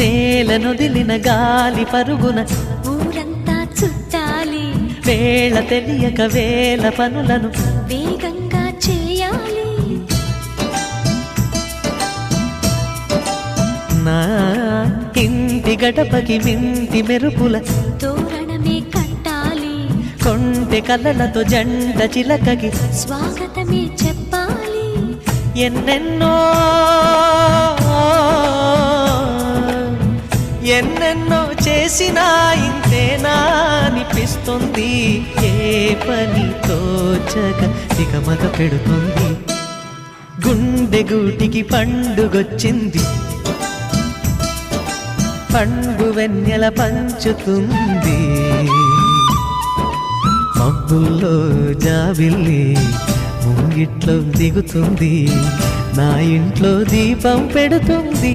నేలనొదిలిన గాలి పరుగున ఊరంతా చుట్టాలి, వేళ తెలియక వేల పనులను వేగంగా చేయాలి. నా ఇంటి గడపకి మింటి మెరుపుల తోరణమే కట్టాలి, కొంటె కలలతో జంట చిలకకి స్వాగతమే చెప్పాలి. ఎన్నెన్నో ఎన్నెన్నో చేసినా ఇంతేనా అనిపిస్తుంది. ఏ పని తోచక దిగమగ పెడుతుంది. గుండె గూటికి పండుగొచ్చింది, పండు వెన్నెల పంచుతుంది. మబ్బుల్లో జాబిల్లి ముంగిట్లో దిగుతుంది, నా ఇంట్లో దీపం పెడుతుంది.